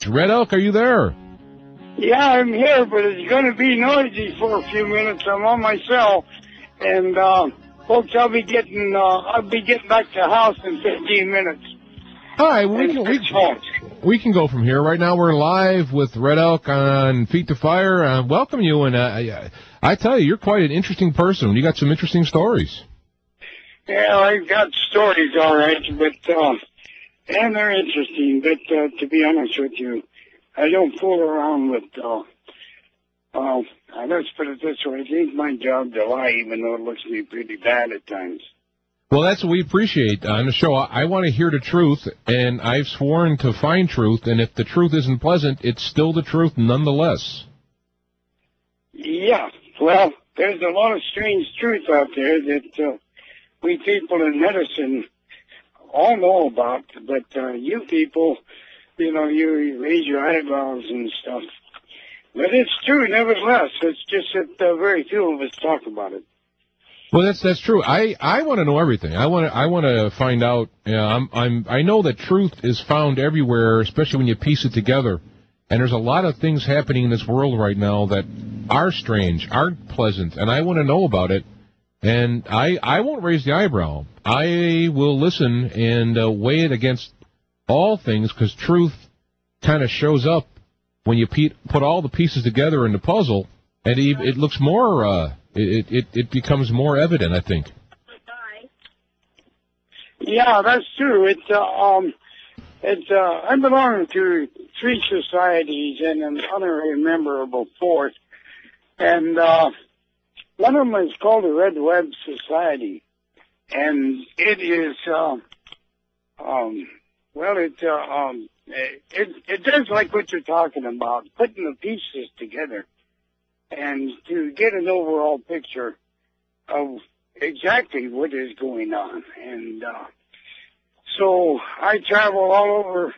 Red Elk, are you there? Yeah, I'm here, but it's going to be noisy for a few minutes. I'm on my cell, and folks, I'll be getting back to the house in 15 minutes. All right, well, we can go from here. Right now, we're live with Red Elk on Feet to Fire. Welcome you, and I tell you, you're quite an interesting person. You got some interesting stories. Yeah, I've got stories, all right, but and they're interesting. But to be honest with you, I don't fool around with. Let's put it this way: it ain't my job to lie, even though it looks to be pretty bad at times. Well, that's what we appreciate on the show. I want to hear the truth, and I've sworn to find truth, and if the truth isn't pleasant, it's still the truth nonetheless. Yeah, well, there's a lot of strange truth out there that we people in medicine all know about, but you people, you raise your eyebrows and stuff. But it's true, nevertheless. It's just that very few of us talk about it. Well, that's true. I want to know everything. I want to find out. I know that truth is found everywhere, especially when you piece it together. And there's a lot of things happening in this world right now that are strange, aren't pleasant, and I want to know about it. And I won't raise the eyebrow. I will listen and weigh it against all things, because truth kind of shows up when you put all the pieces together in the puzzle, and it looks more. It becomes more evident, I think. Yeah, that's true. I belong to 3 societies and an honorary member of a 4th, and one of them is called the Red Web Society, and it is it does like what you're talking about, putting the pieces together, and to get an overall picture of exactly what is going on. And so I travel all over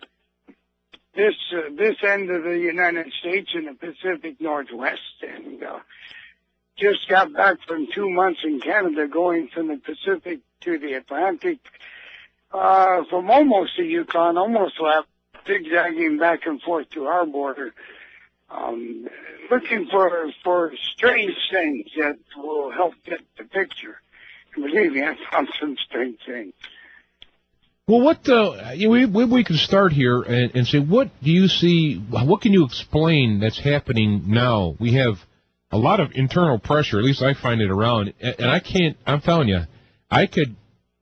this end of the United States in the Pacific Northwest, and just got back from 2 months in Canada, going from the Pacific to the Atlantic, from almost the Yukon, almost left, zigzagging back and forth to our border, looking for strange things that will help get the picture. And believe me, I found some strange things. Well, we can start here and say, what do you see, what can you explain that's happening now? We have a lot of internal pressure, at least I find it around, and I'm telling you, I could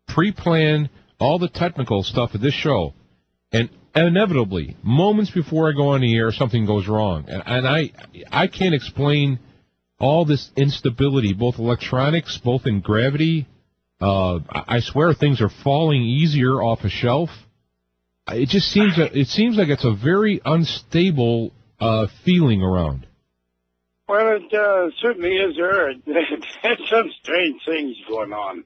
pre-plan all the technical stuff of this show, and inevitably, moments before I go on the air, something goes wrong. And I can't explain all this instability, both electronics, both in gravity. I swear things are falling easier off a shelf. It just seems like it's a very unstable feeling around. Well, it certainly is there. There's some strange things going on.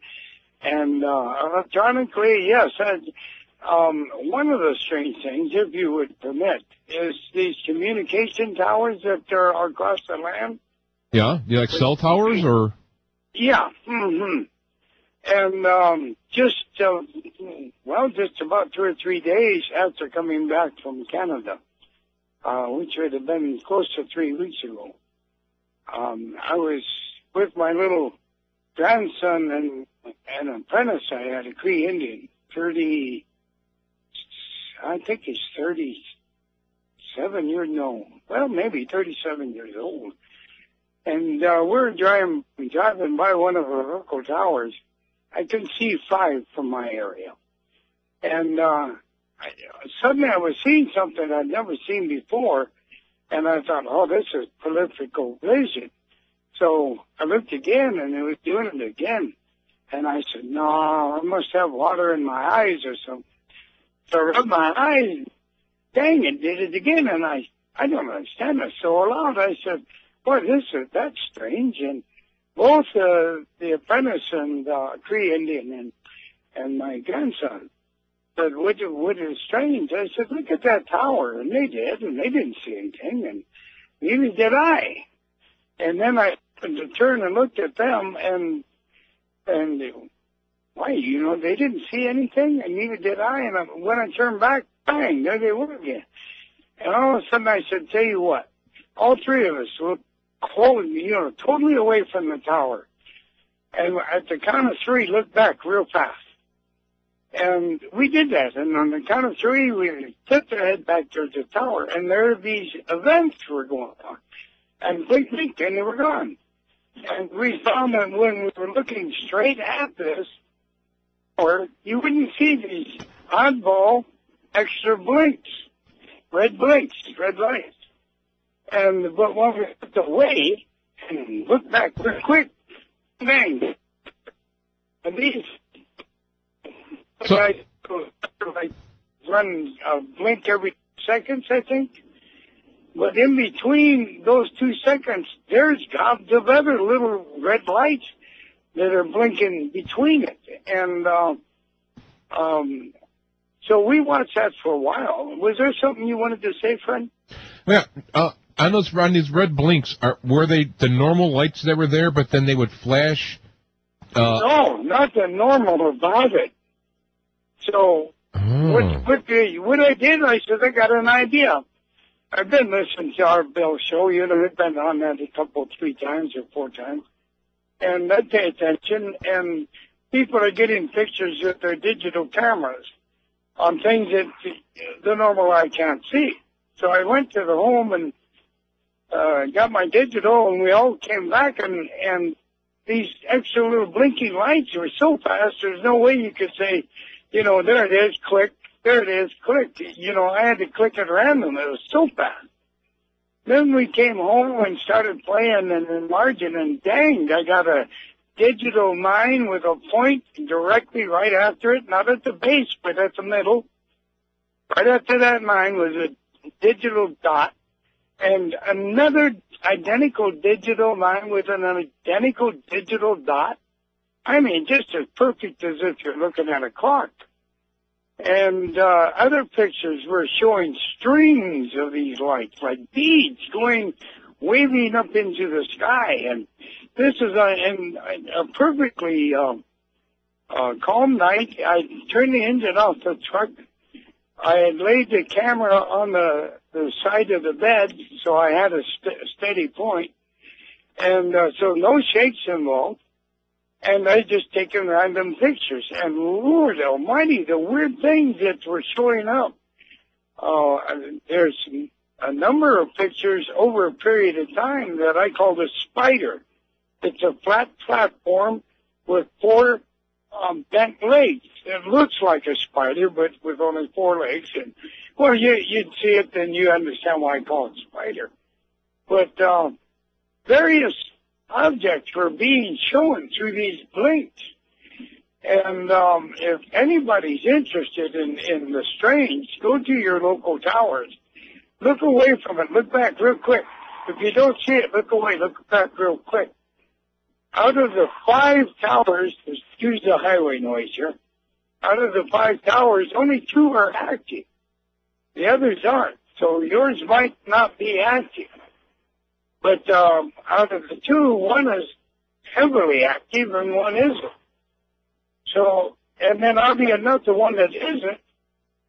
And electronically, yes. One of the strange things, if you would permit, is these communication towers that are across the land. Yeah, like cell towers, or? Yeah. Mm-hmm. And just about 2 or 3 days after coming back from Canada, which would have been close to 3 weeks ago, I was with my little grandson and an apprentice I had, a Cree Indian, I think he's 37 years, maybe 37 years old. And we're driving by one of our local towers. I could see 5 from my area. And suddenly I was seeing something I'd never seen before, and I thought, oh, this is peripheral vision. So I looked again, and it was doing it again. And I said, no, I must have water in my eyes or something. So I rubbed my eyes. Dang, it did it again. And I don't understand it. So aloud, I said, boy, that's strange. And both the apprentice and Cree Indian and my grandson said, what is strange? I said, look at that tower. And they did, and they didn't see anything. And neither did I. And then I turned and looked at them, and why, they didn't see anything, and neither did I. And when I turned back, bang, there they were again. And all of a sudden I said, tell you what, all three of us looked close, totally away from the tower. And at the count of three, looked back real fast. And we did that. And on the count of three, we tipped our head back towards the tower. And there these events were going on. And blink, blink, and they were gone. And we found that when we were looking straight at this, or you wouldn't see these oddball extra blinks, red lights. But when we looked away and looked back real quick, bang. And these guys like run a blink every seconds, I think. But in between those 2 seconds, there's gobs of other little red lights that are blinking between it. And so we watched that for a while. Was there something you wanted to say, friend? Yeah, on those red blinks, were they the normal lights that were there, but then they would flash? No, not the normal about it. So what I did, I said, I got an idea. I've been listening to our Bill show. I've been on that three times or four times. And I pay attention, and people are getting pictures with their digital cameras on things that the normal eye can't see. So I went to the home and got my digital, and we all came back, and these extra little blinking lights were so fast, there's no way you could say, there it is, click, there it is, click. I had to click at random. It was so fast. Then we came home and started playing and enlarging, and dang, I got a digital 9 with a point directly right after it, not at the base, but at the middle. Right after that 9 was a digital dot, and another identical digital 9 with an identical digital dot. I mean, just as perfect as if you're looking at a clock. And other pictures were showing strings of these lights, like beads waving up into the sky. And this is a perfectly calm night. I turned the engine off the truck. I had laid the camera on the side of the bed, so I had a steady point. And so no shakes involved. And I just taken random pictures. And Lord Almighty, the weird things that were showing up. There's a number of pictures over a period of time that I call the spider. It's a flat platform with 4 bent legs. It looks like a spider, but with only 4 legs. And, well, you'd see it, then you understand why I call it spider. But various objects were being shown through these blinks. And if anybody's interested in the strange, go to your local towers. Look away from it. Look back real quick. If you don't see it, look away. Look back real quick. Out of the 5 towers, excuse the highway noise here, out of the 5 towers, only 2 are active. The others aren't. So yours might not be active. But out of the 2, 1 is heavily active and 1 isn't. So, and then oddly enough, the one that isn't,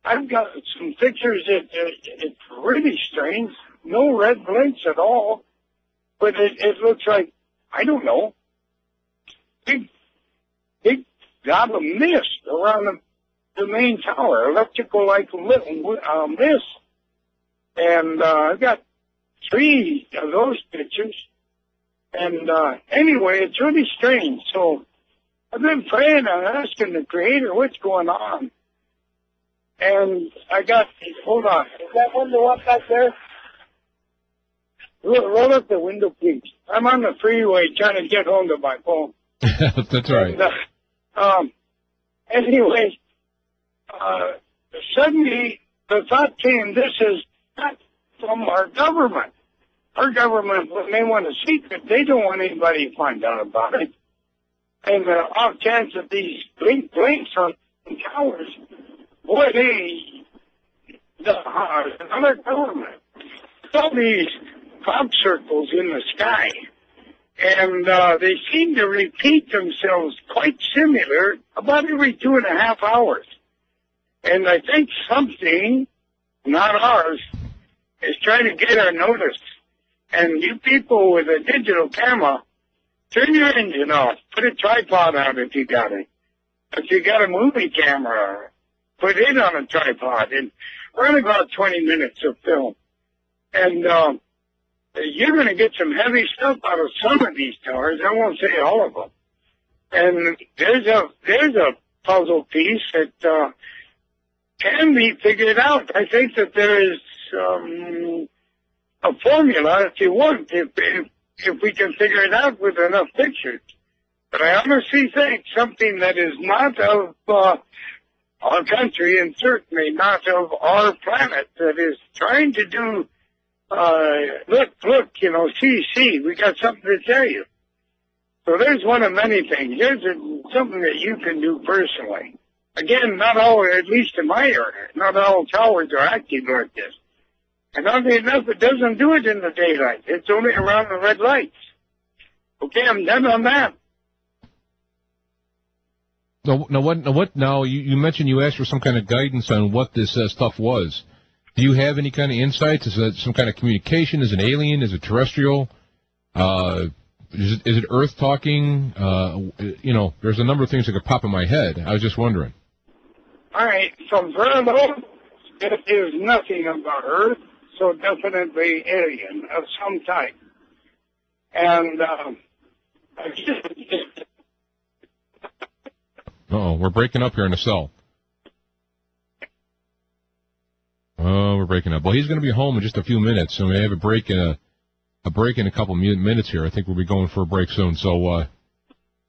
I've got some pictures that it's really strange. No red blinks at all. But it looks like, I don't know, big gob of mist around the main tower, electrical like mist. And I've got 3 of those pictures. And anyway, it's really strange. So I've been praying and asking the Creator what's going on. And I got, hold on, is that window up back there? Roll up the window, please. I'm on the freeway trying to get home to my phone. That's right. And, anyway, suddenly the thought came, this is not from our government. Our government, when they want a secret, they don't want anybody to find out about it. And the off chance of these blinks on towers, boy, another government. All these crop circles in the sky. And they seem to repeat themselves quite similar about every 2.5 hours. And I think something, not ours, is trying to get our notice. And you people with a digital camera, turn your engine off. Put a tripod on if you got it. If you got a movie camera, put it on a tripod and run about 20 minutes of film. And you're going to get some heavy stuff out of some of these towers. I won't say all of them. And there's a puzzle piece that can be figured out. I think that there is a formula, if you want, if we can figure it out with enough pictures. But I honestly think something that is not of our country and certainly not of our planet that is trying to do, look, see, we got something to tell you. So there's one of many things. Here's something that you can do personally. Again, not all, at least in my area, not all towers are active like this. And oddly enough, it doesn't do it in the daylight. It's only around the red lights. Okay, I'm done on that. Now, you mentioned you asked for some kind of guidance on what this stuff was. Do you have any kind of insights? Is it some kind of communication? Is it alien? Is it terrestrial? Is it Earth talking? There's a number of things that could pop in my head. I was just wondering. All right, from Verlo, it is nothing about Earth, so definitely alien of some type. And we're breaking up here in the cell. Oh, we're breaking up. Well, he's going to be home in just a few minutes, and we have a break in a couple minutes here. I think we'll be going for a break soon, so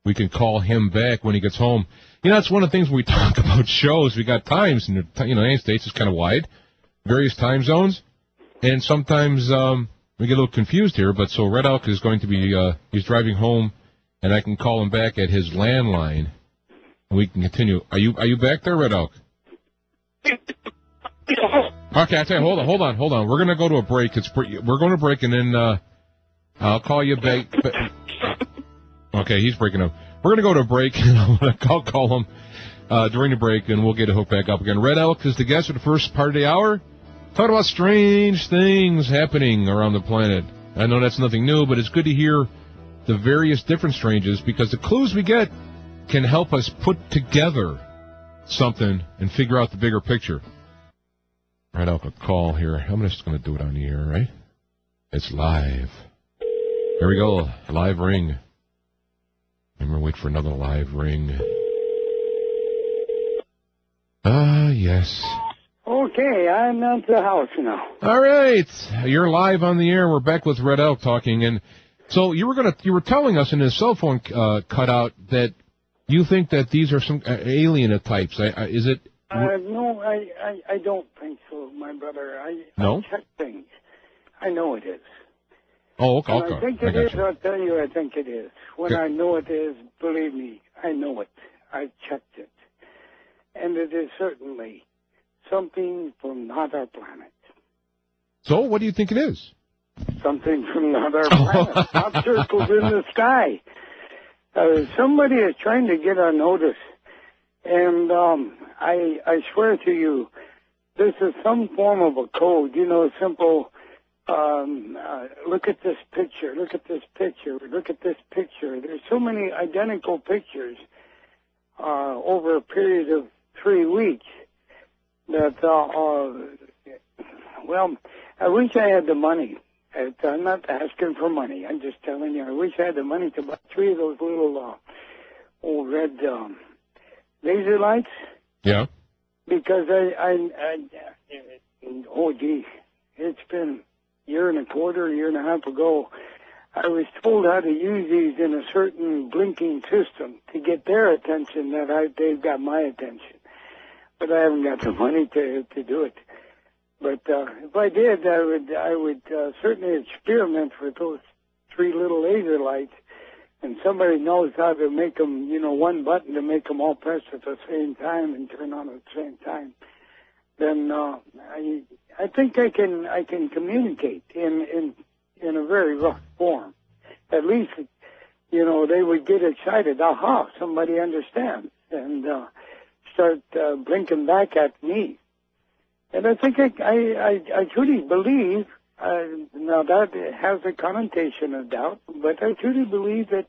we can call him back when he gets home. That's one of the things when we talk about shows. We got times, and the United States is kind of wide, various time zones, and sometimes we get a little confused here. But so Red Elk is going to be he's driving home, and I can call him back at his landline, and we can continue. Are you back there, Red Elk? Okay, I tell you, hold on. We're going to go to a break. We're going to break, and then I'll call you back. Okay, he's breaking up. We're going to go to a break, and I'll call him during the break, and we'll get a hook back up again. Red Elk is the guest for the first part of the hour. Talking about strange things happening around the planet. I know that's nothing new, but it's good to hear the various different stranges, because the clues we get can help us put together something and figure out the bigger picture. Right, I'll call here. I'm just going to do it on the air, right? It's live. Here we go. Live ring. I'm going to wait for another live ring. Yes. Okay, I'm at the house now. All right. You're live on the air. We're back with Red Elk talking. And so you were telling us in the cell phone cutout that you think that these are some alien types. Is it? No, I don't think so, my brother. I check things. I know it is. Oh, okay. When I think it is, I'll tell you I think it is. When I know it is, believe me, I know it. I've checked it. And it is certainly something from not our planet. So, what do you think it is? Something from not our planet. Not circles in the sky. Somebody is trying to get our notice. And I swear to you, this is some form of a code. Simple, look at this picture, look at this picture, look at this picture. There's so many identical pictures over a period of 3 weeks that, I wish I had the money. I'm not asking for money. I'm just telling you, I wish I had the money to buy 3 of those little old red laser lights. Yeah. Because it's been a year and a quarter, a year and a half ago, I was told how to use these in a certain blinking system to get their attention that they've got my attention. But I haven't got the money to do it. But if I did, I would certainly experiment with those 3 little laser lights. And somebody knows how to make them, one button to make them all press at the same time and turn on at the same time. Then I think I can communicate in a very rough form. At least, they would get excited. Aha, somebody understands, and start blinking back at me. And I think I truly believe, now that has a connotation of doubt, but I truly believe that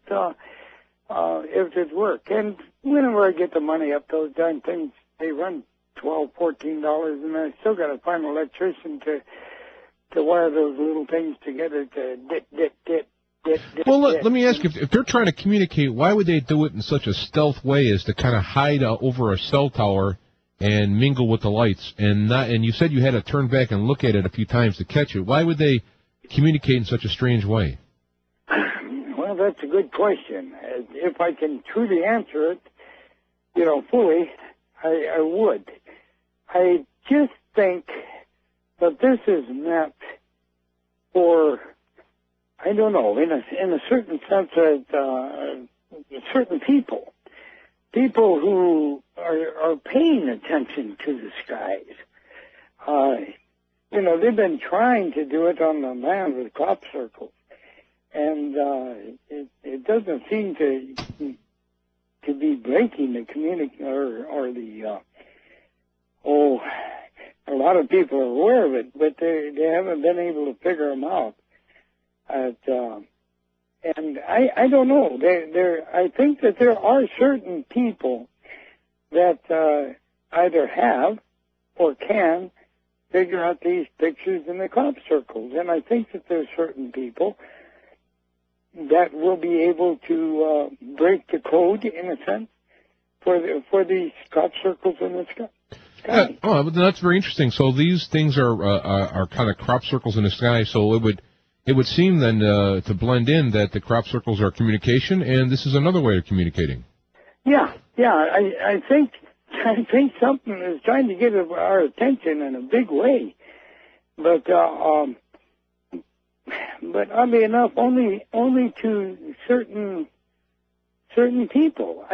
if it work, and whenever I get the money up, those darn things, they run $12, $14, and I still got to find an electrician to wire those little things together to dit. Well, let me ask you, if they're trying to communicate, why would they do it in such a stealth way as to kind of hide over a cell tower and mingle with the lights? And you said you had to turn back and look at it a few times to catch it. Why would they communicate in such a strange way? Well, that's a good question. If I can truly answer it, fully, I would. I just think that this is meant for, I don't know, in a certain sense, that certain people who are paying attention to the skies. They've been trying to do it on the land with crop circles, and it doesn't seem to be breaking the communication or the a lot of people are aware of it, but they haven't been able to figure them out. And I don't know. I think that there are certain people that either have or can figure out these pictures in the crop circles, and I think that there's certain people that will be able to break the code, in a sense, for these crop circles in the sky. But that's very interesting. So these things are kind of crop circles in the sky. So it would seem then to blend in that the crop circles are communication, and this is another way of communicating. Yeah. I think something is trying to get our attention in a big way, but oddly enough, only to certain people.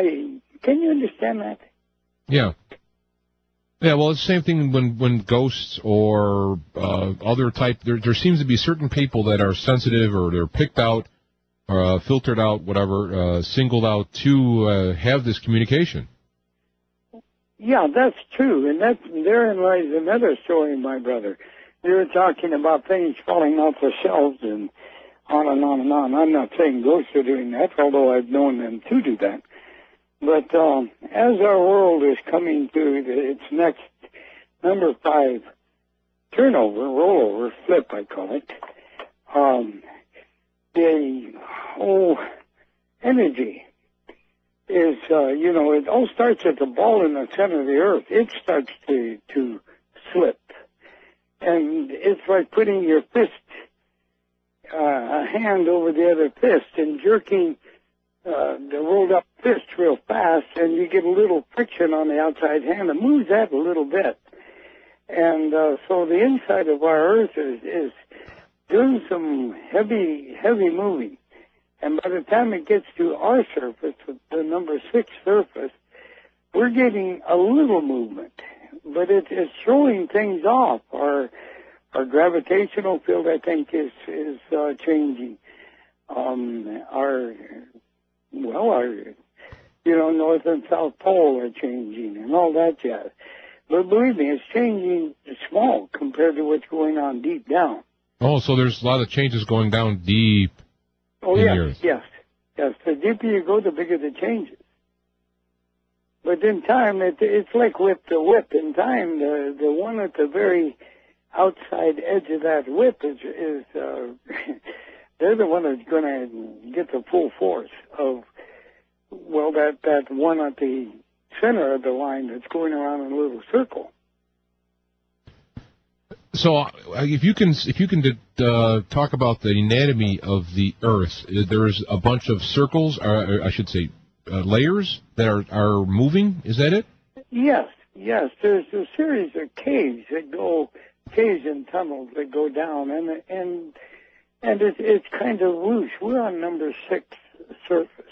Can you understand that? Yeah. Yeah, well, it's the same thing when ghosts or other type, there seems to be certain people that are sensitive, or they're picked out, filtered out, whatever, singled out to have this communication. Yeah, that's true, and therein lies another story, my brother. You were talking about things falling off the shelves and on and on and on. I'm not saying ghosts are doing that, although I've known them to do that. But as our world is coming to its next number 5 turnover, rollover, flip, I call it, the whole energy is, it all starts at the ball in the center of the earth. It starts to slip. And it's like putting your fist, a hand over the other fist and jerking the rolled up fist real fast, and you get a little friction on the outside hand. It moves that a little bit. And so the inside of our earth is doing some heavy moving. And by the time it gets to our surface, the number 6 surface, we're getting a little movement. But it's throwing things off. Our gravitational field, I think, is changing. Our North and South Pole are changing and all that jazz. But believe me, it's changing small compared to what's going on deep down. Oh, so there's a lot of changes going down deep in the earth. Yes. The deeper you go, the bigger the changes. But in time, it's like whip to whip. In time, the one at the very outside edge of that whip is they're the one that's going to get the full force of, that one at the center of the line that's going around in a little circle. So, if you can talk about the anatomy of the Earth, there's a bunch of circles, or I should say, layers that are moving. Is that it? Yes. There's a series of caves and tunnels that go down, and it's kind of loose. We're on number 6 surface,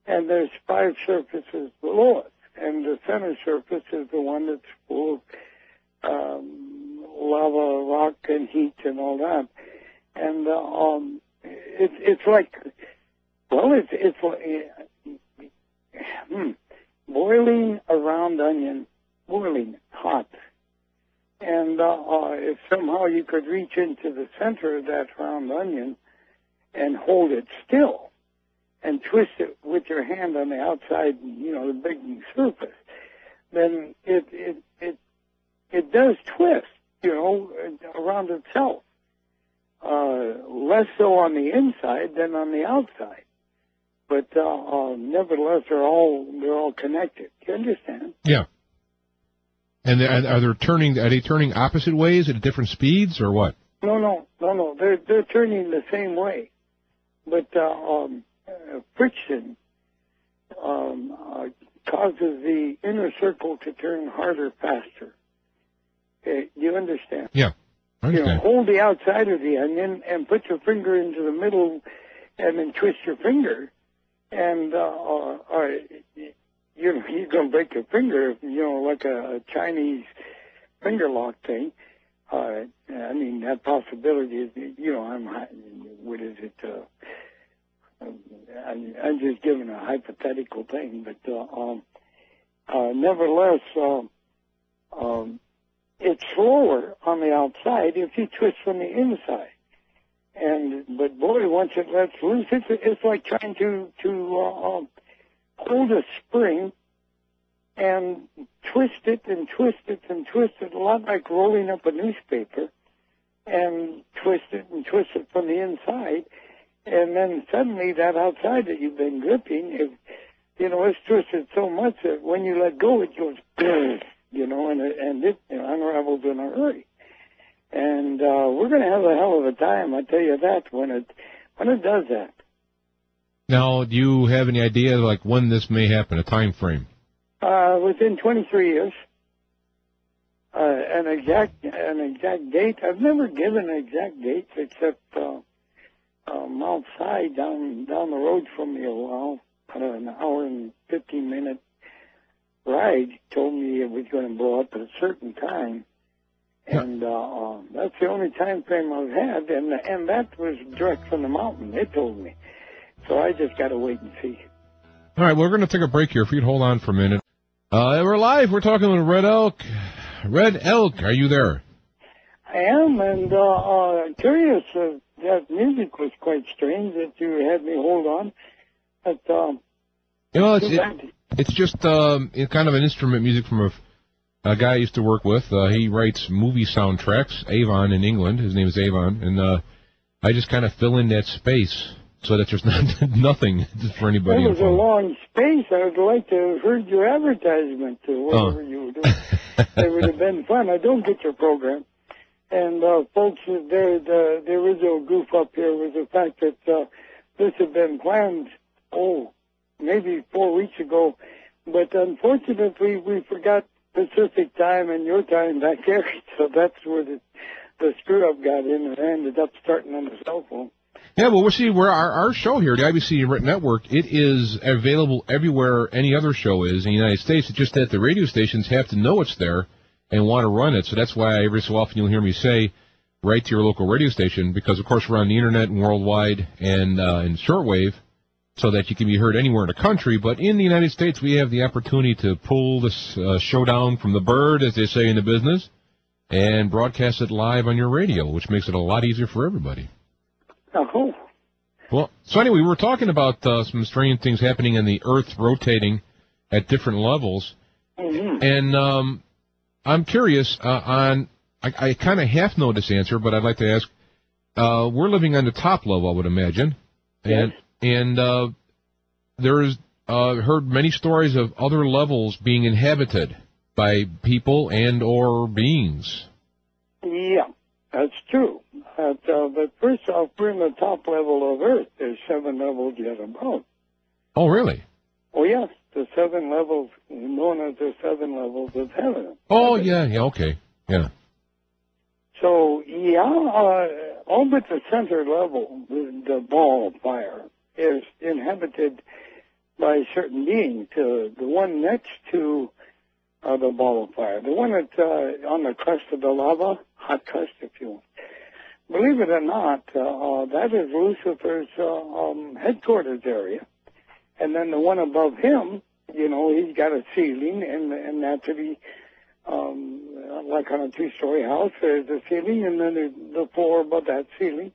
and there's 5 surfaces below it, and the center surface is the one that's full of lava, rock, and heat, and all that. And it's like boiling a round onion, boiling hot, And if somehow you could reach into the center of that round onion and hold it still and twist it with your hand on the outside, the big surface, then it does twist, around itself. Less so on the inside than on the outside. But nevertheless, they're all connected. Do you understand? Yeah. And are they turning opposite ways at different speeds or what? No. They're turning the same way, but friction causes the inner circle to turn harder, faster. Do you understand? Yeah, I understand. Hold the outside of the onion and put your finger into the middle, and then twist your finger, and you're going to break your finger, like a Chinese finger lock thing. That possibility is, what is it? I'm just giving a hypothetical thing, but nevertheless, it's slower on the outside if you twist from the inside. But boy, once it lets loose, it's like trying to hold a spring and twist it and twist it and twist it, a lot like rolling up a newspaper, and twist it from the inside, and then suddenly that outside that you've been gripping, it's twisted so much that when you let go, it goes, and it unravels in a hurry. And we're going to have a hell of a time, I tell you that, when it does that. Now, do you have any idea, like, when this may happen, a time frame? Within 23 years. An exact date. I've never given exact dates except Mount Si down the road from me a while, about an hour and 15-minute ride. Told me it was going to blow up at a certain time, and that's the only time frame I've had, and that was direct from the mountain. They told me, so I just got to wait and see. All right, we're going to take a break here. If you'd hold on for a minute. We're live. We're talking with Red Elk. Red Elk, are you there? I am, and curious. That music was quite strange that you had me hold on. But, it's just kind of an instrument music from a guy I used to work with. He writes movie soundtracks, Avon in England. His name is Avon, and I just kind of fill in that space so that there's nothing for anybody. That was a long space. I would like to have heard your advertisement or whatever you were doing. It would have been fun. I don't get your program. And, folks, the original goof up here was the fact that this had been planned, maybe 4 weeks ago. But unfortunately, we forgot Pacific time and your time back there. So that's where the screw-up got in and ended up starting on the cell phone. Yeah, well, we'll see where our show here, the IBC Network, it is available everywhere any other show is in the United States. It's just that the radio stations have to know it's there and want to run it. So that's why every so often you'll hear me say, write to your local radio station, because, of course, we're on the Internet and worldwide and in shortwave so that you can be heard anywhere in the country. But in the United States, we have the opportunity to pull this show down from the bird, as they say in the business, and broadcast it live on your radio, which makes it a lot easier for everybody. Oh. Well, so anyway, we were talking about some strange things happening in the Earth rotating at different levels. Mm-hmm. And I'm curious I kind of half know this answer, but I'd like to ask, we're living on the top level, I would imagine. Yes. And there's heard many stories of other levels being inhabited by people and or beings. Yeah, that's true. But first off, we're in the top level of Earth. There's 7 levels yet above. Oh, really? Oh, yes. The 7 levels, known as the 7 levels of heaven. Oh, yeah, okay. Yeah. So, all but the center level, the ball of fire, is inhabited by certain beings. The one next to the ball of fire, the one that's on the crust of the lava, hot crust if you want. Believe it or not, that is Lucifer's headquarters area. And then the one above him, he's got a ceiling, and naturally, like on a two-story house, there's a ceiling, and then there's the floor above that ceiling.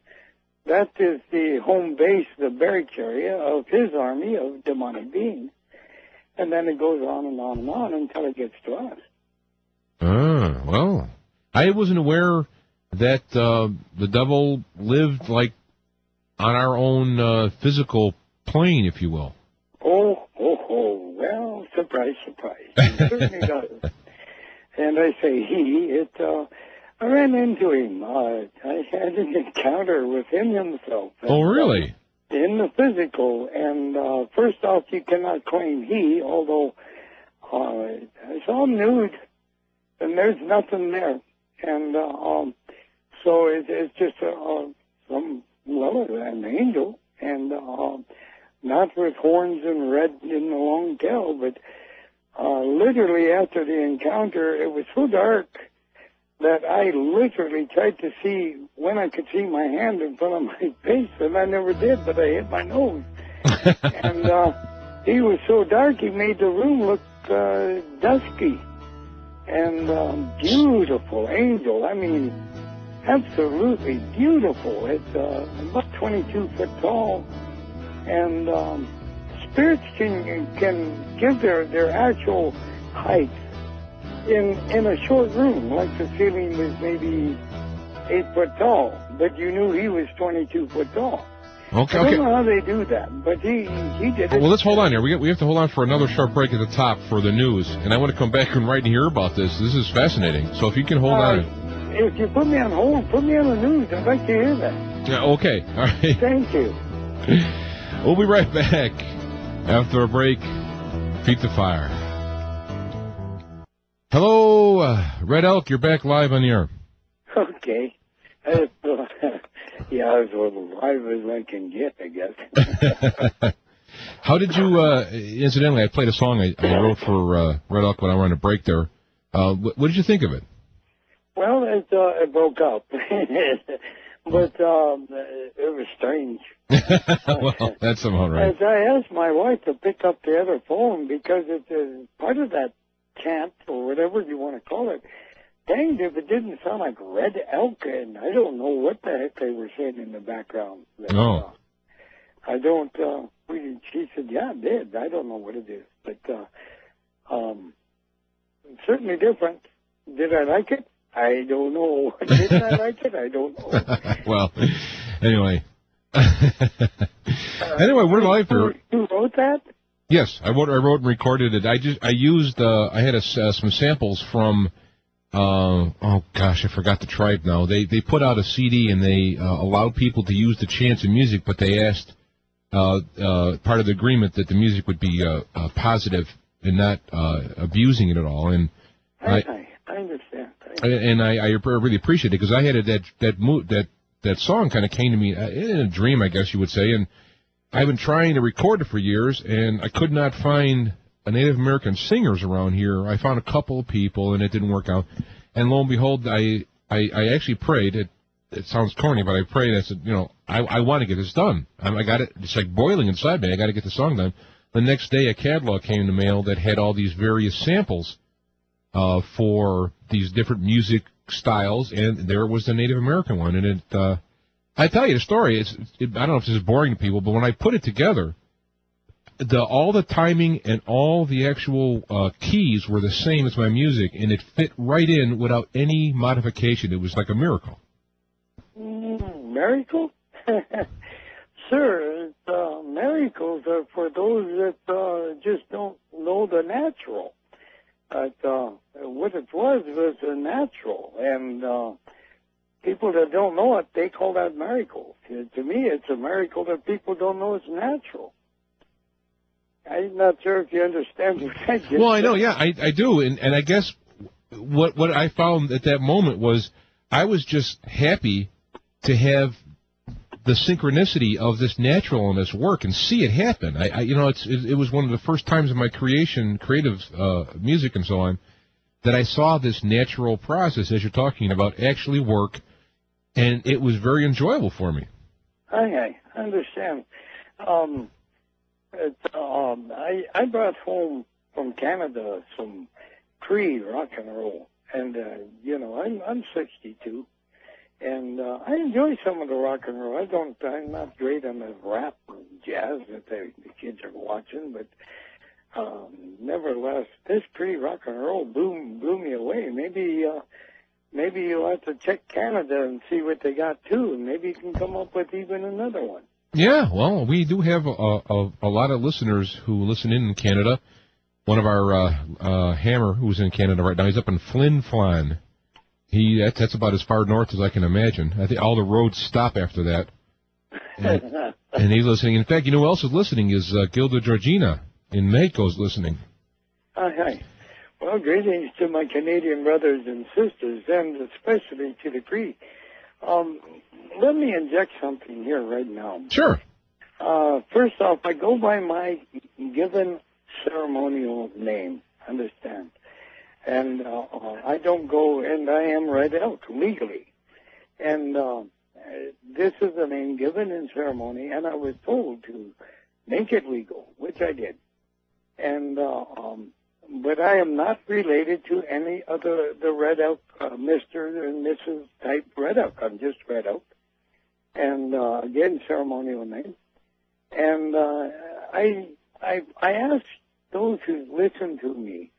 That is the home base, the barracks area of his army of demonic beings. And then it goes on and on and on until it gets to us. Well, I wasn't aware that the devil lived like on our own physical plane, if you will. Oh, well, surprise, surprise. He certainly does. And I say I ran into him. I had an encounter with him himself. Oh, really? In the physical. And first off, you cannot claim he, although I saw him nude, and there's nothing there. And so it's just an angel, and not with horns and red in the long tail, but literally after the encounter, it was so dark that I literally tried to see when I could see my hand in front of my face, and I never did, but I hit my nose. And he was so dark, he made the room look dusky. And beautiful angel. I mean, absolutely beautiful. It's about 22 foot tall. And spirits can give their actual height in a short room, like the ceiling was maybe 8 foot tall, but you knew he was 22 foot tall. Okay. I don't know how they do that, but he did it. Well, let's hold on here. We have to hold on for another short break at the top for the news, and I want to come back and write and hear about this. This is fascinating. So if you can hold on. If you put me on hold, put me on the news. I'd like to hear that. Yeah, okay. All right. Thank you. We'll be right back after a break. Feet to fire. Hello, Red Elk. You're back live on the air. Okay. Yeah, I was live as I can get, I guess. How did you, incidentally, I played a song I wrote for Red Elk when I were on a break there. What did you think of it? Well, it broke up. But it was strange. Well, that's somehow right. As I asked my wife to pick up the other phone because it's part of that chant or whatever you want to call it. Danged if it didn't sound like Red Elk, and I don't know what the heck they were saying in the background. But, I don't, she said, yeah, it did. I don't know what it is. But certainly different. Did I like it? I don't know. Did I like it? I don't know. Well, anyway. Anyway, what about you? You wrote that? Yes, I wrote and recorded it. I used, I had some samples from, oh gosh, I forgot the tribe now. They put out a CD and they allowed people to use the chants in music, but they asked part of the agreement that the music would be positive and not abusing it at all. And I understand. And I really appreciate it because I had that song kind of came to me in a dream, I guess you would say, and I've been trying to record it for years, and I could not find a Native American singers around here. I found a couple of people, and it didn't work out. And lo and behold, I actually prayed. It sounds corny, but I prayed. I said, I want to get this done. I got it. It's like boiling inside me. I got to get the song done. The next day, a catalog came in the mail that had all these various samples for these different music styles, and there was the Native American one. And it, I tell you the story. I don't know if this is boring to people, but when I put it together, all the timing and all the actual keys were the same as my music, and it fit right in without any modification. It was like a miracle. Miracle? Sure, miracles are for those that just don't know the natural. But what it was a natural, and people that don't know it, they call that miracles. To me, it's a miracle that people don't know it's natural. I'm not sure if you understand what I just said. Well, I know, yeah, I do, and I guess what I found at that moment was I was just happy to have the synchronicity of this naturalness work and see it happen. It was one of the first times in my creative music and so on, that I saw this natural process, as you're talking about, actually work, and it was very enjoyable for me. I understand. I brought home from Canada some Cree rock and roll, And, I'm 62. And I enjoy some of the rock and roll. I'm not great on the rap or jazz that the kids are watching, but nevertheless, this pre-rock and roll blew me away. Maybe you'll have to check Canada and see what they got too, and maybe you can come up with even another one. Yeah, well, we do have a lot of listeners who listen in Canada. One of our Hammer, who's in Canada right now, he's up in Flin Flon. That's about as far north as I can imagine. I think all the roads stop after that. And he's listening. In fact, you know who else is listening is Gilda Georgina in Mexico's listening. Hi. Well, greetings to my Canadian brothers and sisters, and especially to the Cree. Let me inject something here right now. Sure. First off, I go by my given ceremonial name, understand? And I don't go, and I am read out legally. And this is the name given in ceremony, and I was told to make it legal, which I did. And but I am not related to any other the Red Elk, Mr. and Mrs. type Red Elk. I'm just Red Elk. And again, ceremonial name. And I ask those who listen to me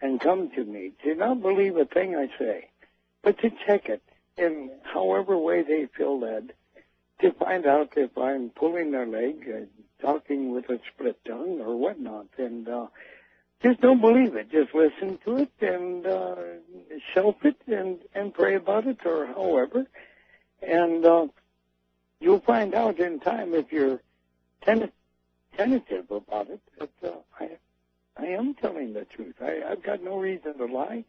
and come to me to not believe a thing I say, but to check it in however way they feel led, to find out if I'm pulling their leg, talking with a split tongue or whatnot. And just don't believe it. Just listen to it and shelf it and pray about it or however. And you'll find out in time if you're tentative about it that I am telling the truth. I've got no reason to lie,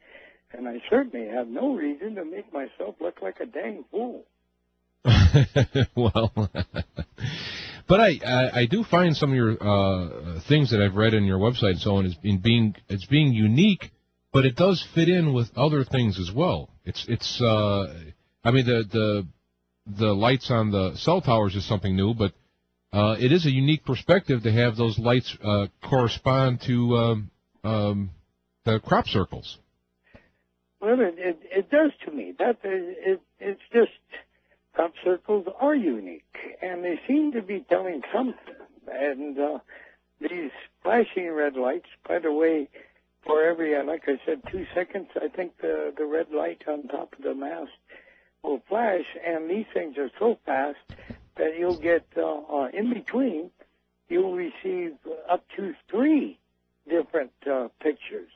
and I certainly have no reason to make myself look like a dang fool. Well, but I do find some of your things that I've read in your website and so on as being unique, but it does fit in with other things as well. I mean the lights on the cell towers is something new, but it is a unique perspective to have those lights correspond to the crop circles. Well, it does to me. It's just crop circles are unique, and they seem to be telling something. And these flashing red lights, by the way, for every, like I said, 2 seconds, I think the red light on top of the mast will flash, and these things are so fast that you'll get, in between, you'll receive up to 3 different pictures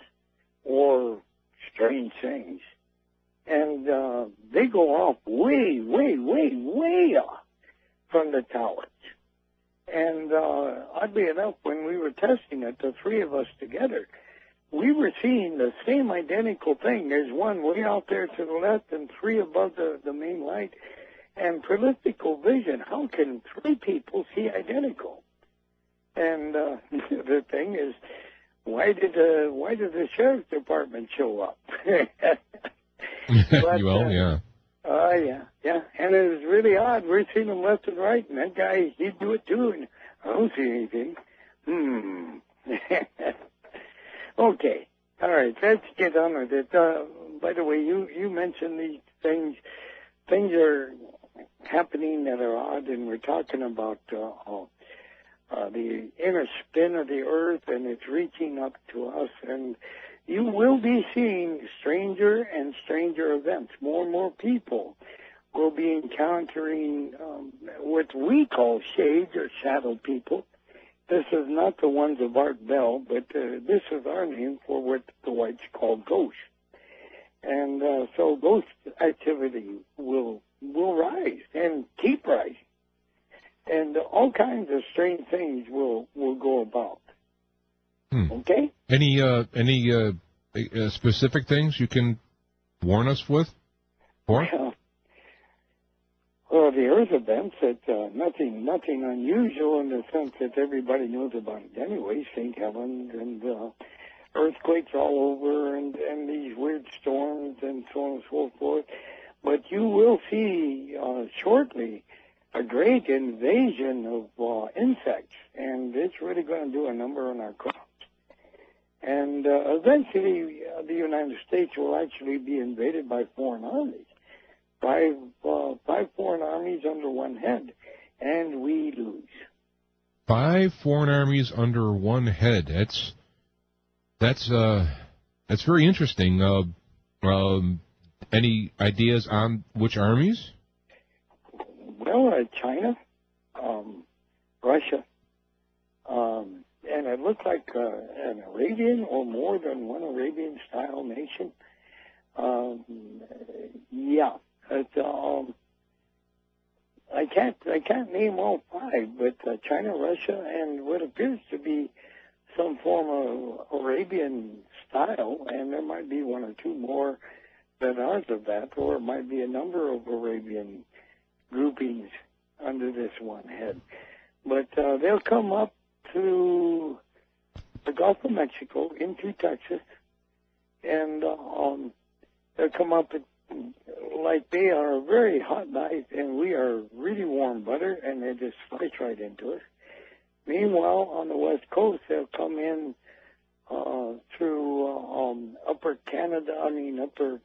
or strange things. And they go off way, way, way, way off from the towers. And oddly enough, when we were testing it, the 3 of us together, we were seeing the same identical thing. There's one way out there to the left and 3 above the main light. And peripheral vision, how can 3 people see identical? And the thing is, why did the sheriff's department show up? But, yeah. Yeah. And it was really odd. We're seeing him left and right, and that guy, he'd do it too, and I don't see anything. Okay. All right, let's get on with it. By the way, you mentioned these things. Things are happening that are odd, and we're talking about the inner spin of the earth, and it's reaching up to us, and you will be seeing stranger and stranger events. More and more people will be encountering what we call shades or shadow people. This is not the ones of Art Bell, but this is our name for what the whites call ghosts. And so ghost activity will rise and keep rising. And all kinds of strange things will go about. Okay? Any specific things you can warn us with? Well, the Earth events, nothing unusual in the sense that everybody knows about it anyway, St. Helens and earthquakes all over and these weird storms and so on and so forth. But you will see shortly a great invasion of insects, and it's really going to do a number on our crops. And eventually, the United States will actually be invaded by foreign armies. Five foreign armies under one head, and we lose. 5 foreign armies under one head. That's very interesting. Any ideas on which armies? Well, China, Russia, and it looked like an Arabian or more than one Arabian-style nation. Yeah, I can't name all 5, but China, Russia, and what appears to be some form of Arabian style, and there might be 1 or 2 more that aren't of that, or it might be a number of Arabian groupings under this one head. But they'll come up through the Gulf of Mexico into Texas, and they'll come up like they are a very hot knife, and we are really warm butter, and they just slice right into us. Meanwhile, on the West Coast, they'll come in through upper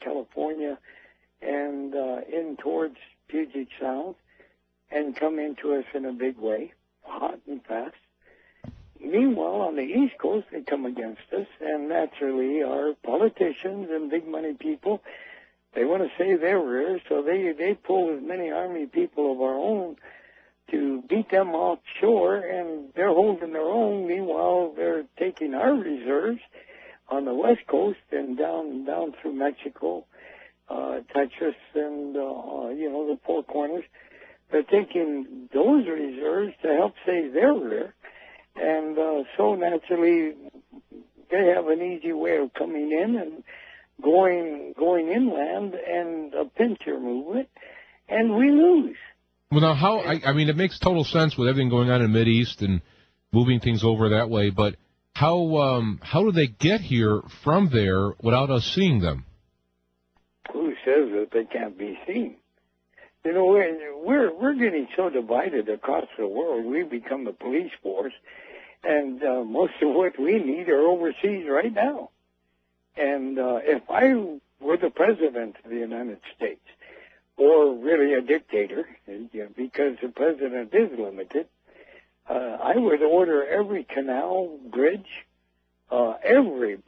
California, and in towards Puget Sound, and come into us in a big way, hot and fast. Meanwhile, on the East Coast, they come against us, and naturally our politicians and big money people, they want to save their rear, so they pull as many army people of our own to beat them offshore, and they're holding their own. Meanwhile, they're taking our reserves on the West Coast and down through Mexico, Texas, and the Four Corners. They're taking those reserves to help save their rear, and so naturally they have an easy way of coming in and going inland and a pinch your movement, and we lose. Well, now, how? I mean, it makes total sense with everything going on in the Mideast and moving things over that way. But how do they get here from there without us seeing them? Who says that they can't be seen? You know, we're getting so divided across the world. We've become the police force, and most of what we need are overseas right now. And if I were the president of the United States, or really a dictator, because the president is limited, I would order every canal, bridge, every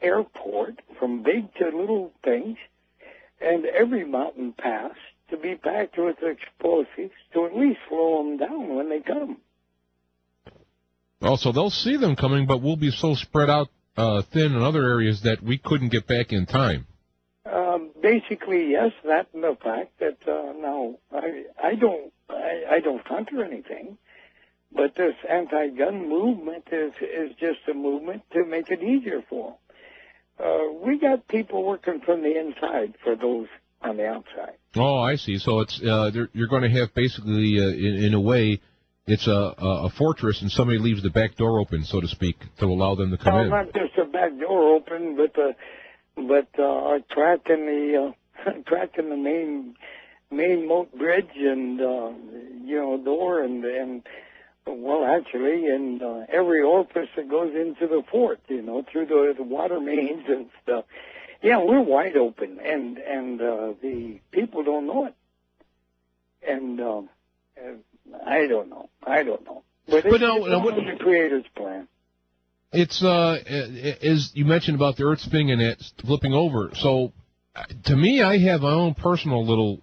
airport, from big to little things, and every mountain pass to be packed with explosives to at least slow them down when they come. Also, they'll see them coming, but we'll be so spread out thin in other areas that we couldn't get back in time. Basically, yes, that and the fact that now I don't counter anything, but this anti-gun movement is just a movement to make it easier for them. We got people working from the inside for those on the outside. Oh, I see. So it's you're going to have basically, in a way, it's a fortress, and somebody leaves the back door open, so to speak, to allow them to come in. Not just the back door open, but cracking the main moat bridge and door and well, actually, and every orifice that goes into the fort, through the water mains and stuff. Yeah, we're wide open, and the people don't know it. And I don't know. But it's the Creator's plan. It's as you mentioned about the Earth spinning and it flipping over. So, to me, I have my own personal little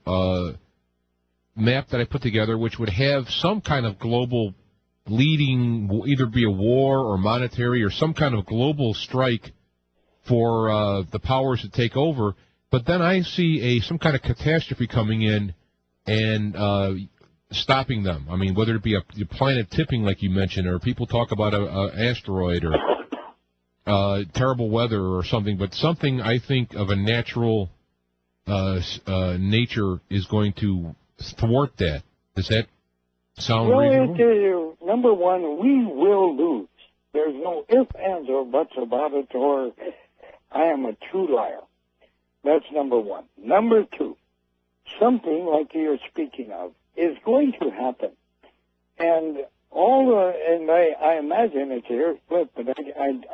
map that I put together, which would have some kind of global leading, either be a war or monetary or some kind of global strike for the powers to take over. But then I see some kind of catastrophe coming in and stopping them. I mean, whether it be a planet tipping, like you mentioned, or people talk about an asteroid or terrible weather or something, but something I think of a natural nature is going to thwart that. Does that sound reasonable? Number one, we will lose. There's no ifs, ands, or buts about it, or I am a true liar. That's number one. Number two, something like you're speaking of is going to happen. And and I imagine it's a hair split, but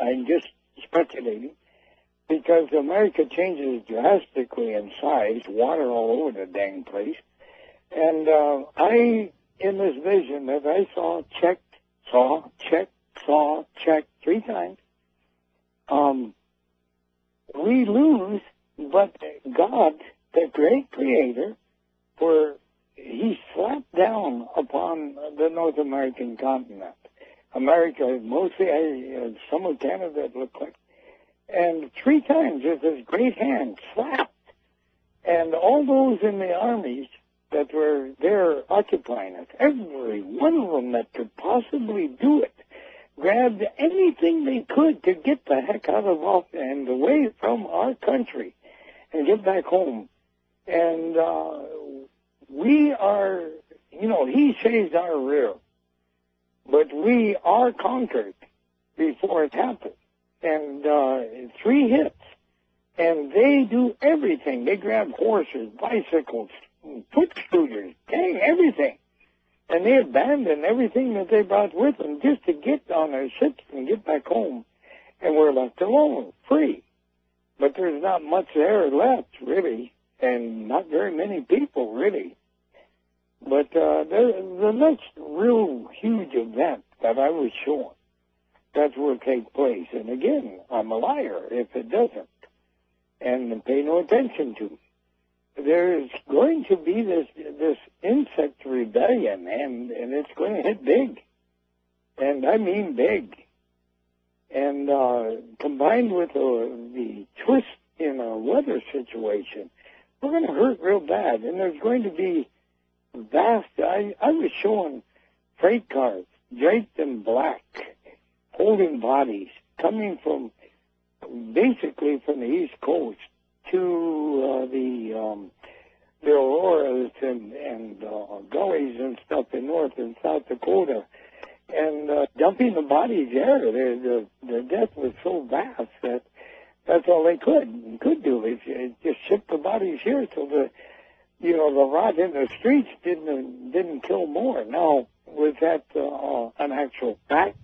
I'm just speculating because America changes drastically in size, water all over the dang place. And in this vision that I saw, checked, saw, checked, saw, checked 3 times, we lose, but God, the great creator, he slapped down upon the North American continent. America, mostly, some of Canada it looked like. And 3 times with his great hand slapped. And all those in the armies that were there occupying it, every one of them that could possibly do it, grabbed anything they could to get the heck out of and away from our country and get back home. And we are, he saves our rear, but we are conquered before it happens. And 3 hits, and they do everything. They grab horses, bicycles, foot scooters, dang, everything. And they abandon everything that they brought with them just to get on their ships and get back home. And we're left alone, free. But there's not much there left, really, and not very many people, really. But the next real huge event that I was shown, that will take place. And again, I'm a liar if it doesn't. And pay no attention to me. There's going to be this insect rebellion, and it's going to hit big. And I mean big. And combined with the twist in our weather situation, we're going to hurt real bad. And there's going to be vast, I was showing freight cars draped in black, holding bodies, coming from, basically from the East Coast to the Auroras and gullies and stuff in North and South Dakota, and dumping the bodies there. The death was so vast that that's all they could do is just ship the bodies here so the rot in the streets didn't kill more. Now, was that an actual fact?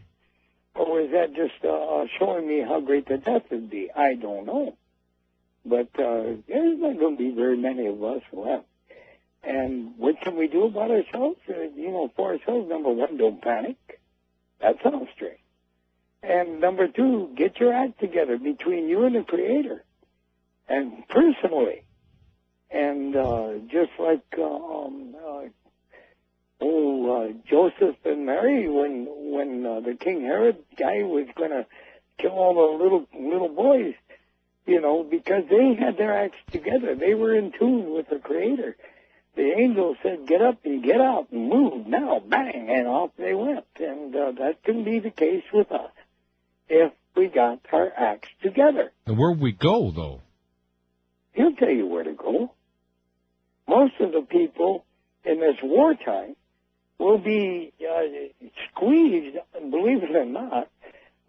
Or was that just showing me how great the death would be? I don't know. But there's not going to be very many of us left. And what can we do about ourselves? For ourselves, number 1, don't panic. That sounds straight. And number 2, get your act together between you and the Creator. And personally. And just like Joseph and Mary, when the King Herod guy was going to kill all the little boys, because they had their acts together. They were in tune with the Creator. The angel said, get up and get out and move now, bang, and off they went. And that can be the case with us if we got our acts together. And where we go, though? He'll tell you where to go. Most of the people in this wartime will be squeezed, believe it or not,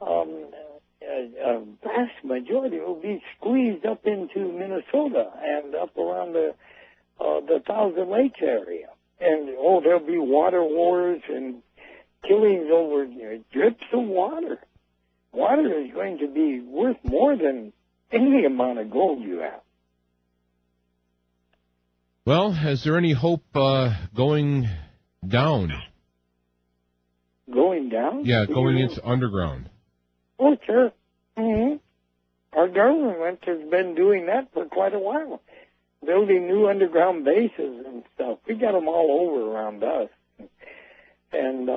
a vast majority will be squeezed up into Minnesota and up around the Thousand Lakes area. And, there'll be water wars and killings over drips of water. Water is going to be worth more than any amount of gold you have. Well, is there any hope going down? Going down? Yeah, going into underground. Oh, sure. Mm-hmm. Our government has been doing that for quite a while, building new underground bases and stuff. We got them all over around us. And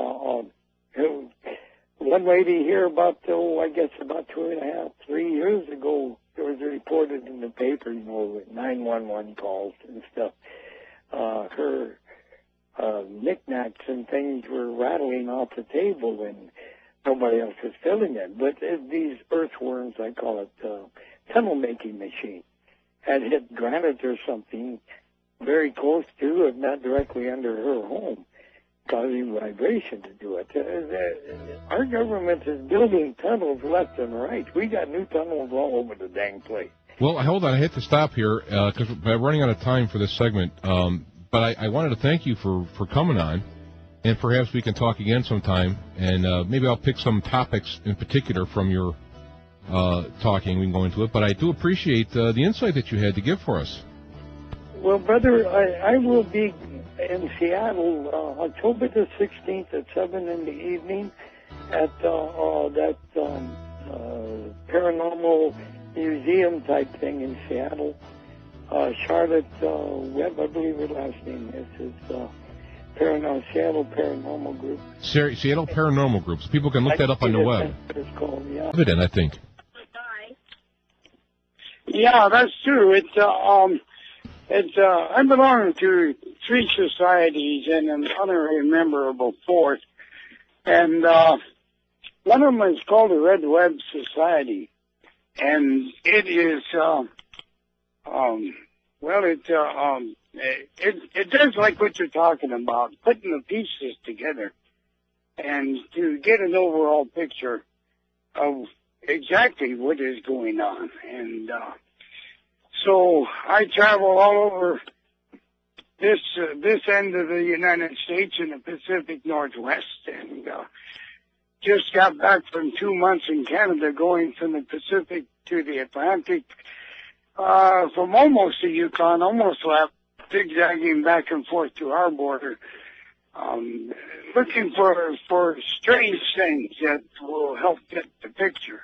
one lady here about 2.5, 3 years ago, it was reported in the paper, 911 calls and stuff. Her knickknacks and things were rattling off the table, and nobody else was filling it. But these earthworms, I call it, tunnel-making machine, had hit granite or something very close to, if not directly under her home, causing vibration to do it. Our government is building tunnels left and right. We got new tunnels all over the dang place. Well, hold on. I hate to stop here because we're running out of time for this segment. But I wanted to thank you for coming on. and perhaps we can talk again sometime, and maybe I'll pick some topics in particular from your talking. We can go into it, but I do appreciate the insight that you had to give for us. Well, brother, I will be in Seattle October the 16th at 7 in the evening at that paranormal museum type thing in Seattle. Charlotte Webb, I believe her last name is. Seattle Paranormal Group. Seattle Paranormal Group. So people can look that up on the web. That's what it's called, yeah. Evident, I think. Yeah, that's true. I belong to 3 societies and an honorary member of a 4th. And one of them is called the Red Web Society. And it is, it does like what you're talking about, putting the pieces together and to get an overall picture of exactly what is going on. And so I travel all over this end of the United States in the Pacific Northwest, and just got back from 2 months in Canada, going from the Pacific to the Atlantic, from almost the Yukon, almost left, zigzagging back and forth to our border, looking for strange things that will help get the picture.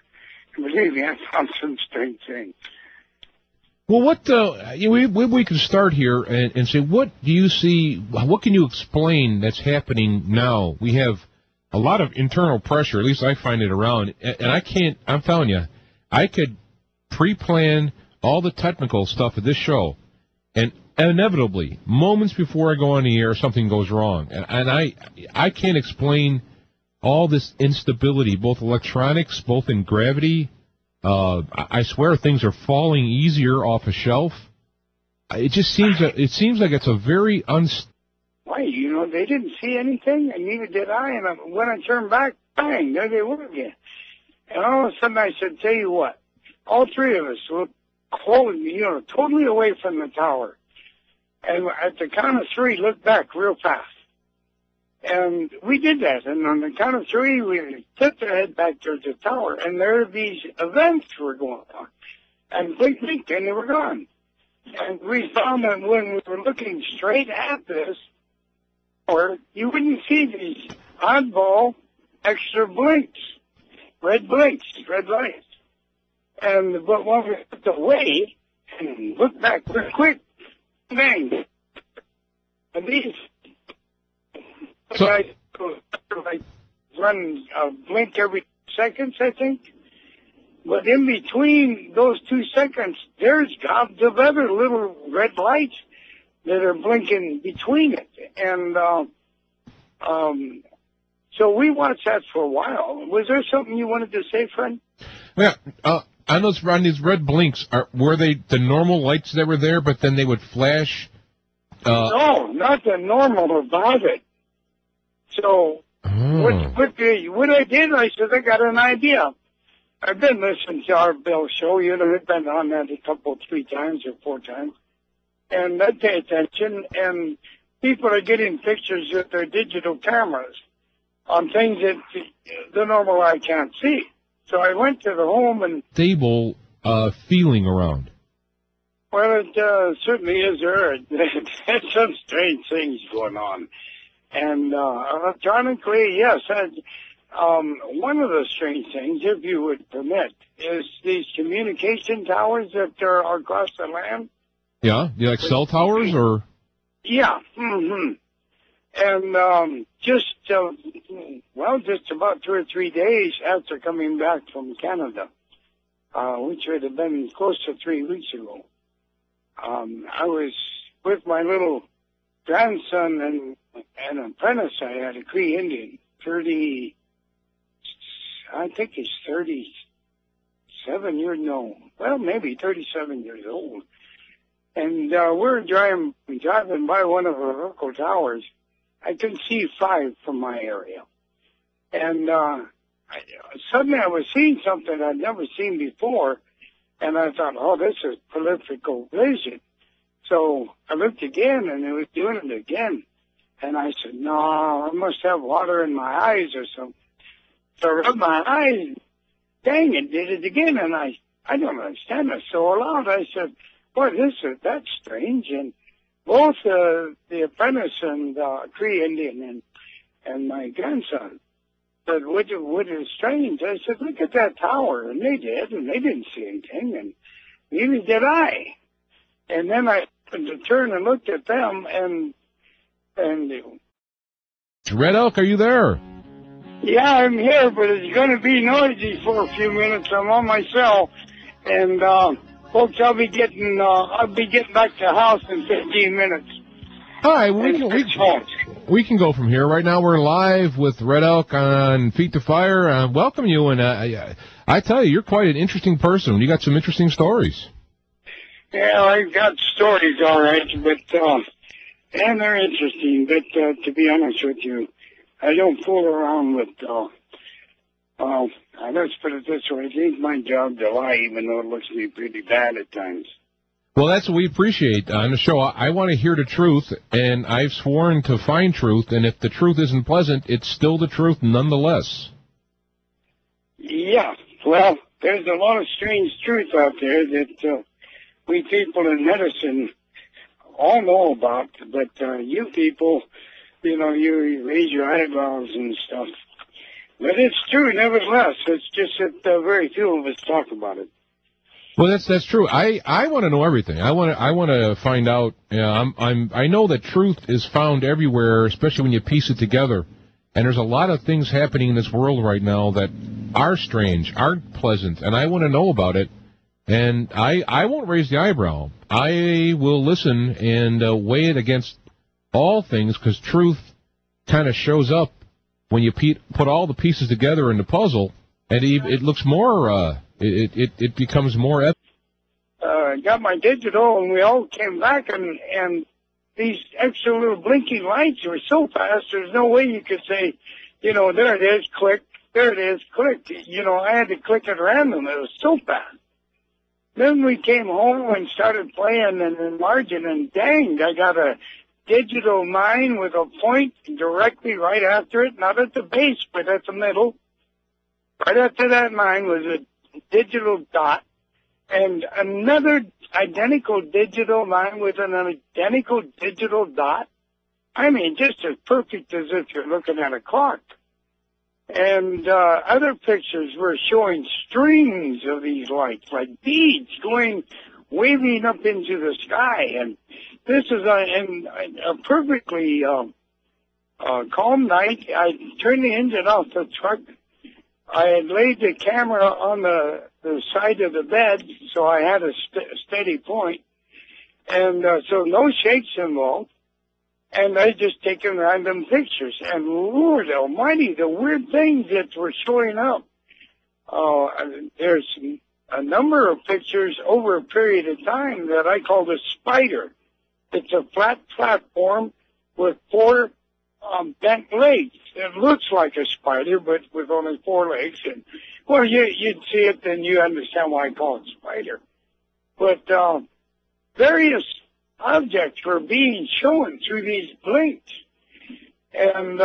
And believe me, I found some strange things. Well, we can start here and say, what do you see, what can you explain that's happening now? We have a lot of internal pressure, at least I find it around, and I'm telling you, I could pre-plan all the technical stuff of this show, and inevitably, moments before I go on the air, something goes wrong. And I can't explain all this instability, both electronics, both in gravity. I swear things are falling easier off a shelf. It seems like it's a very Why, they didn't see anything, and neither did I. And when I turned back, bang, there they were again. And all of a sudden I said, tell you what, all 3 of us looked totally away from the tower. And at the count of 3, looked back real fast. And we did that. And on the count of 3, we tipped our head back towards the tower. And there these events were going on. And blink, blink, and they were gone. And we found that when we were looking straight at this, or you wouldn't see these oddball extra blinks, red lights. But when we looked away and looked back real quick, bang. And these guys run a blink every seconds, I think. But in between those 2 seconds, there's gobs of other little red lights that are blinking between it. And so we watched that for a while. Was there something you wanted to say, friend? Yeah, on those red blinks, were they the normal lights that were there, but then they would flash? No, not the normal about it. So what I did, I said, I got an idea. I've been listening to our Bill show. I've been on that a 3 times or 4 times. And I pay attention, and people are getting pictures with their digital cameras on things that the normal eye can't see. So I went to the home and... Stable feeling around. Well, it certainly is there. There's some strange things going on. And electronically, yes. One of the strange things, if you would permit, is these communication towers that are across the land. Yeah, like cell towers, or? Yeah. Mm-hmm. And just about 2 or 3 days after coming back from Canada, which would have been close to 3 weeks ago, I was with my little grandson and an apprentice I had, a Cree Indian, I think he's 37 years, maybe 37 years old. And we're driving by one of the local towers. I could see 5 from my area. And suddenly I was seeing something I'd never seen before, and I thought, oh, this is peripheral vision. So I looked again, and it was doing it again. And I said, no, I must have water in my eyes or something. So I rubbed my eyes. Dang, it did it again. And I don't understand it. So aloud, I said, what is it? That's strange. And both the apprentice and Cree Indian and my grandson said, what is strange? I said, look at that tower. And they did, and they didn't see anything, and neither did I. And then I happened to turn and looked at them, and Red Elk, are you there? yeah, I'm here, but it's going to be noisy for a few minutes. I'm on my cell, and folks, I'll be getting back to the house in 15 minutes. All right, well, we can go from here. Right now, we're live with Red Elk on Feet to Fire. Welcome you, and I tell you, you're quite an interesting person. You got some interesting stories. Yeah, I've got stories, all right, but and they're interesting. But to be honest with you, I don't fool around with. Let's put it this way: it ain't my job to lie, even though it looks to be pretty bad at times. Well, that's what we appreciate on the show. I want to hear the truth, and I've sworn to find truth, and if the truth isn't pleasant, it's still the truth nonetheless. Yeah, well, there's a lot of strange truth out there that we people in medicine all know about, but you people, you raise your eyebrows and stuff. But it's true, nevertheless. It's just that very few of us talk about it. Well, that's true. I want to know everything. I want to find out. I know that truth is found everywhere, especially when you piece it together. And there's a lot of things happening in this world right now that are strange, aren't pleasant, and I want to know about it. And I won't raise the eyebrow. I will listen and weigh it against all things, because truth kind of shows up when you put all the pieces together in the puzzle, and it looks more. It becomes more epic. Got my digital, and we all came back, and these extra little blinking lights were so fast, there's no way you could say, there it is, click, there it is, click. I had to click at random. It was so fast. Then we came home and started playing and enlarging, and dang, I got a digital 9 with a point directly right after it, not at the base, but at the middle. Right after that 9 was a digital dot, and another identical digital 9 with an identical digital dot. I mean, just as perfect as if you're looking at a clock. And other pictures were showing strings of these lights, like beads waving up into the sky. And this is a perfectly calm night. I turned the engine off the truck. I had laid the camera on the side of the bed, so I had a steady point. And so no shakes involved. And I just taken random pictures. And Lord Almighty, the weird things that were showing up. There's a number of pictures over a period of time that I call the spider. It's a flat platform with 4 bent legs. It looks like a spider, but with only 4 legs. And well, you'd see it, then you understand why I call it spider. But various objects were being shown through these blinks. And